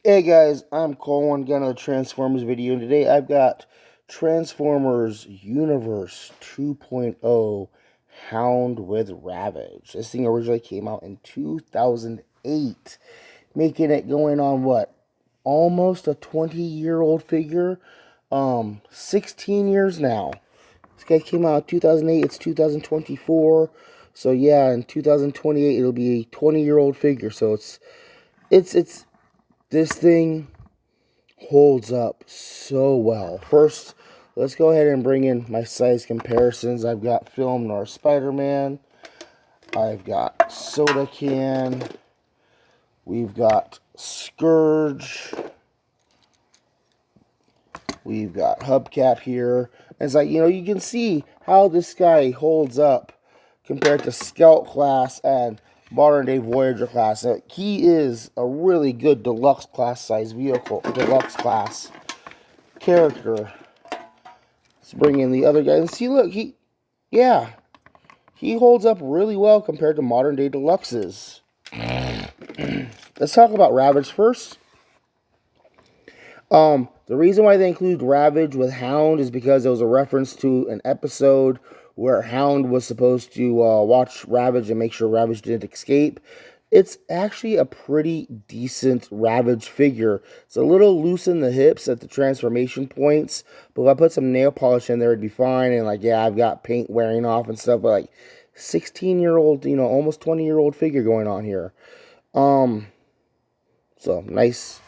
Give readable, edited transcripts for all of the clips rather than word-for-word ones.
Hey guys, I'm Colwen, got another Transformers video, and today I've got Transformers Universe 2.0 Hound with Ravage. This thing originally came out in 2008, making it going on what? Almost a 20-year-old figure. 16 years now. This guy came out in 2008, it's 2024. So yeah, in 2028 it'll be a 20-year-old figure. So it's this thing holds up so well. First, let's go ahead and bring in my size comparisons. I've got Film Noir Spider-Man. I've got Soda Can. We've got Scourge. We've got Hubcap here. It's like, you can see how this guy holds up compared to Scout class and modern day Voyager class. He is a really good deluxe class size vehicle, deluxe class character. Let's bring in the other guy and see. Look, he holds up really well compared to modern day deluxes. Let's talk about Ravage first. The reason why they include Ravage with Hound is because it was a reference to an episode where Hound was supposed to watch Ravage and make sure Ravage didn't escape. It's actually a pretty decent Ravage figure. It's a little loose in the hips at the transformation points, but if I put some nail polish in there, it'd be fine. And like, yeah, I've got paint wearing off and stuff, but like 16-year-old, almost 20-year-old figure going on here. So nice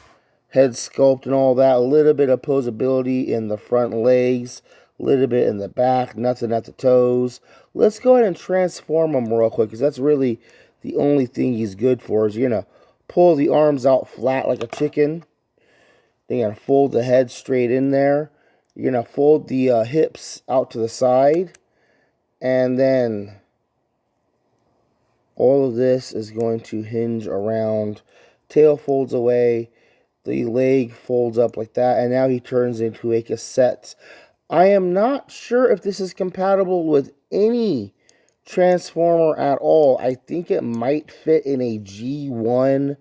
head sculpt and all that. A little bit of posability in the front legs, a little bit in the back, nothing at the toes. Let's go ahead and transform him real quick, because that's really the only thing he's good for. Is you're going to pull the arms out flat like a chicken. Then you're going to fold the head straight in there. You're going to fold the hips out to the side. And then all of this is going to hinge around. Tail folds away. The leg folds up like that, and now he turns into a cassette. I am not sure if this is compatible with any Transformer at all. I think it might fit in a G1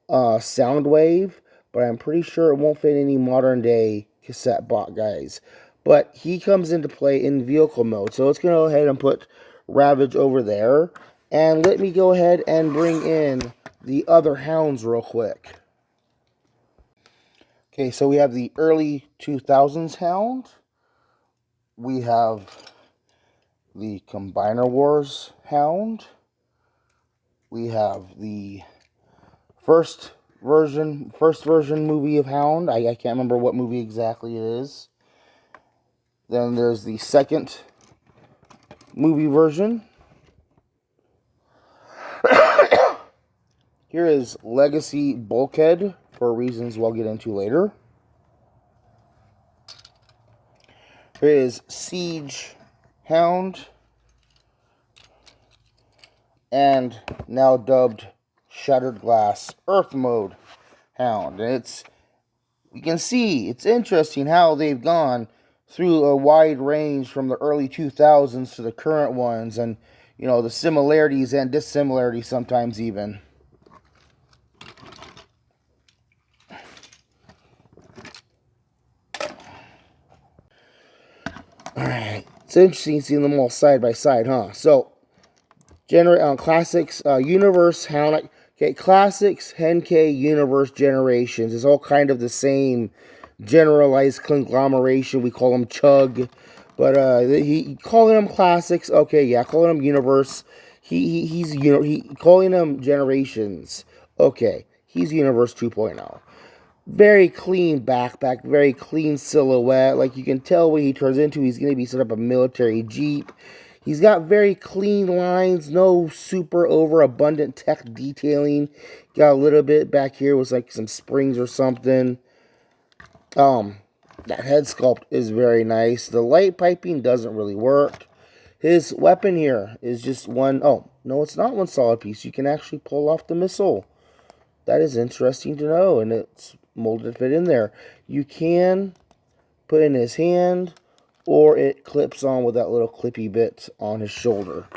Soundwave, but I'm pretty sure it won't fit any modern day cassette bot guys. But he comes into play in vehicle mode. So let's go ahead and put Ravage over there. And let me go ahead and bring in the other Hounds real quick. Okay, so we have the early 2000s Hound. We have the Combiner Wars Hound. We have the first version movie of Hound. I can't remember what movie exactly it is. Then there's the second movie version. Here is Legacy Bulkhead, for reasons we'll get into later. Here is Siege Hound, and now dubbed Shattered Glass Earth Mode Hound. And you can see, it's interesting how they've gone through a wide range from the early 2000s to the current ones, and the similarities and dissimilarities sometimes even. Alright, it's interesting seeing them all side by side, huh? So, Classics, Universe, Hound. Okay, Classics, Henkei, Universe, Generations is all kind of the same generalized conglomeration. We call them Chug. But he calling them Classics. Okay, yeah, calling them Universe. He's calling them Generations. Okay, he's Universe 2.0. Very clean backpack, very clean silhouette. Like, you can tell what he turns into. He's going to be set up a military Jeep. He's got very clean lines, no super overabundant tech detailing. Got a little bit back here with like some springs or something. That head sculpt is very nice. The light piping doesn't really work. His weapon here is just one. Oh, no, it's not one solid piece. You can actually pull off the missile. That is interesting to know, and it's molded to fit in there. You can put in his hand, or it clips on with that little clippy bit on his shoulder.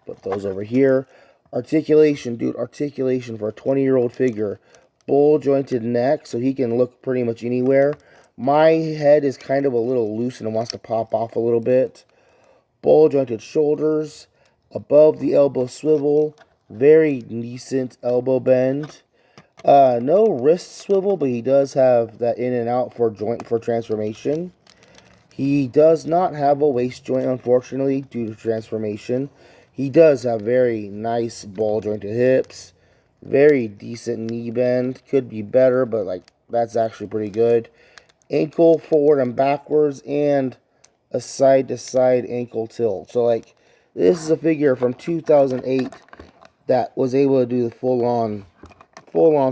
Put those over here. Articulation, dude, articulation for a 20-year-old figure. bull jointed neck, so he can look pretty much anywhere. My head is kind of a little loose and wants to pop off a little bit. Bull jointed shoulders, above the elbow swivel, very decent elbow bend. No wrist swivel, but he does have that in and out for joint for transformation. He does not have a waist joint, unfortunately, due to transformation. He does have very nice ball jointed hips, very decent knee bend. Could be better, but like that's actually pretty good. Ankle forward and backwards, and a side to side ankle tilt. So like this is a figure from 2008 that was able to do the full on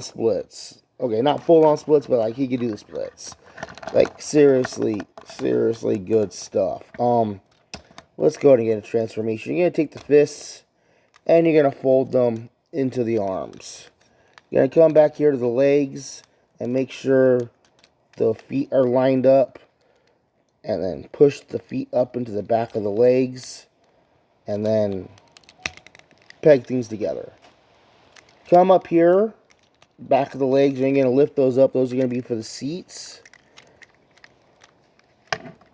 splits. Okay, not full on splits, but like he could do the splits. Like seriously good stuff. Let's go ahead and get a transformation. You're gonna take the fists and you're gonna fold them into the arms. You're gonna come back here to the legs and make sure the feet are lined up, and then push the feet up into the back of the legs, and then peg things together. Come up here, back of the legs, and you're going to lift those up. Those are going to be for the seats.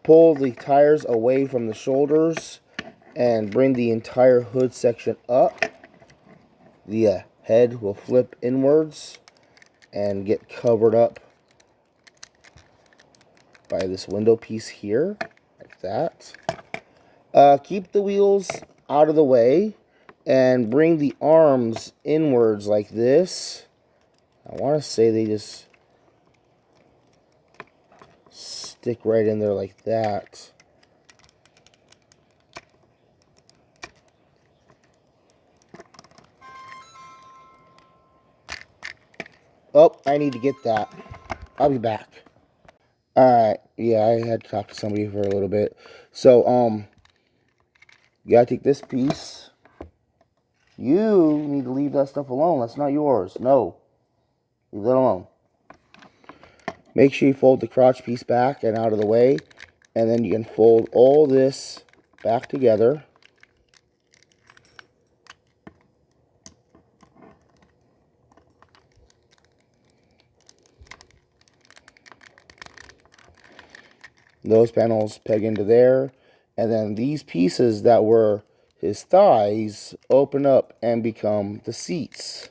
Pull the tires away from the shoulders and bring the entire hood section up. The head will flip inwards and get covered up by this window piece here, like that. Keep the wheels out of the way and bring the arms inwards like this. I want to say they just stick right in there like that. Oh, I need to get that. I'll be back. Alright, yeah, I had to talk to somebody for a little bit. So, you gotta take this piece. You need to leave that stuff alone. That's not yours. No. Leave that alone. Make sure you fold the crotch piece back and out of the way. And then you can fold all this back together. Those panels peg into there. And then these pieces that were his thighs open up and become the seats.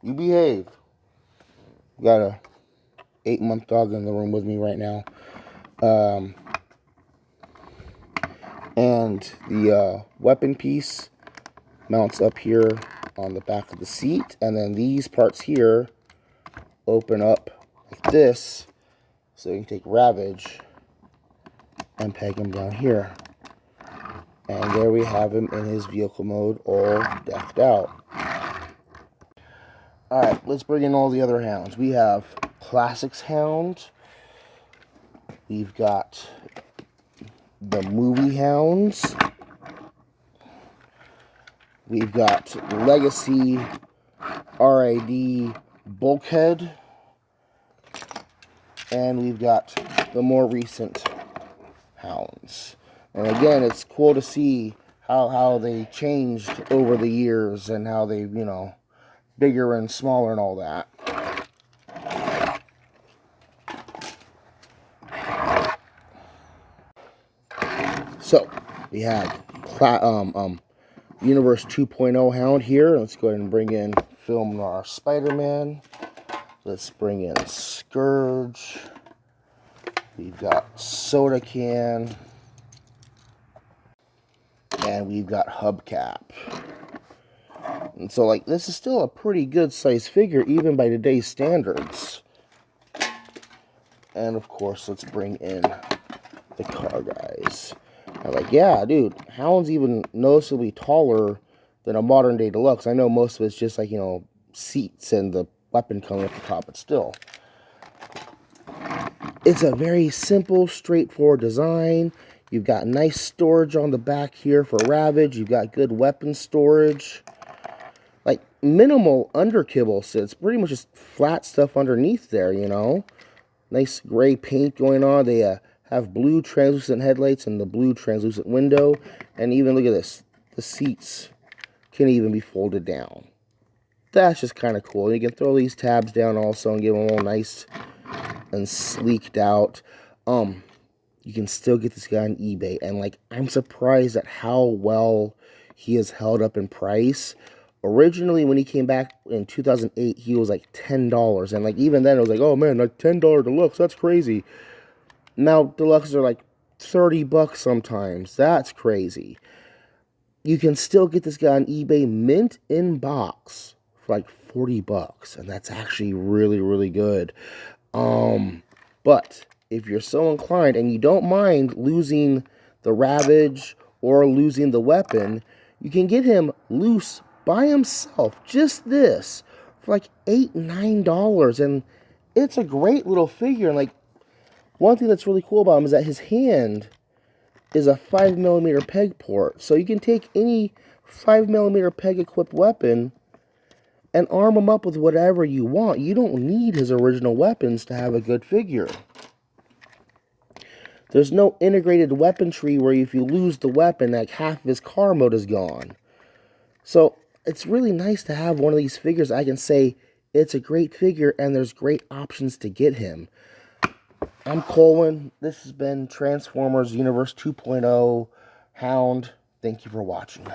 You behave. Got a 8-month dog in the room with me right now. And the weapon piece mounts up here on the back of the seat. And then these parts here open up like this. So you can take Ravage and peg him down here. And there we have him in his vehicle mode, all decked out. Alright, let's bring in all the other hounds. We have Classics Hound. We've got the Movie Hounds. We've got Legacy RID Bulkhead. And we've got the more recent hounds. And again, it's cool to see how they changed over the years and how they've, you know, bigger and smaller and all that. So, we have Universe 2.0 Hound here. Let's go ahead and bring in, film our Spider-Man. Let's bring in Scourge. We've got Soda Can. And we've got Hubcap. And so, like, this is still a pretty good size figure, even by today's standards. And, of course, let's bring in the car guys. I'm like, yeah, dude, Hound's even noticeably taller than a modern day deluxe. I know most of it's just, like, you know, seats and the weapon coming at the top, but still. It's a very simple, straightforward design. You've got nice storage on the back here for Ravage. You've got good weapon storage. Like, minimal under kibble sits. Pretty much just flat stuff underneath there, you know. Nice gray paint going on. They have blue translucent headlights and the blue translucent window. And even, look at this, the seats can even be folded down. That's just kind of cool. You can throw these tabs down also and give them all nice and sleeked out. You can still get this guy on eBay, and like, I'm surprised at how well he has held up in price. Originally, when he came back in 2008, he was like $10, and like even then it was like, oh man, like $10 deluxe, that's crazy. Now deluxes are like $30 sometimes. That's crazy. You can still get this guy on eBay mint in box for like $40, and that's actually really, really good. But if you're so inclined and you don't mind losing the Ravage or losing the weapon, you can get him loose by himself, just this, for like $8, $9. And it's a great little figure. And like, one thing that's really cool about him is that his hand is a 5mm peg port. So you can take any 5mm peg equipped weapon and arm him up with whatever you want. You don't need his original weapons to have a good figure. There's no integrated weapon tree where if you lose the weapon, like half of his car mode is gone. So it's really nice to have one of these figures. I can say it's a great figure and there's great options to get him. I'm Colwen. This has been Transformers Universe 2.0 Hound. Thank you for watching.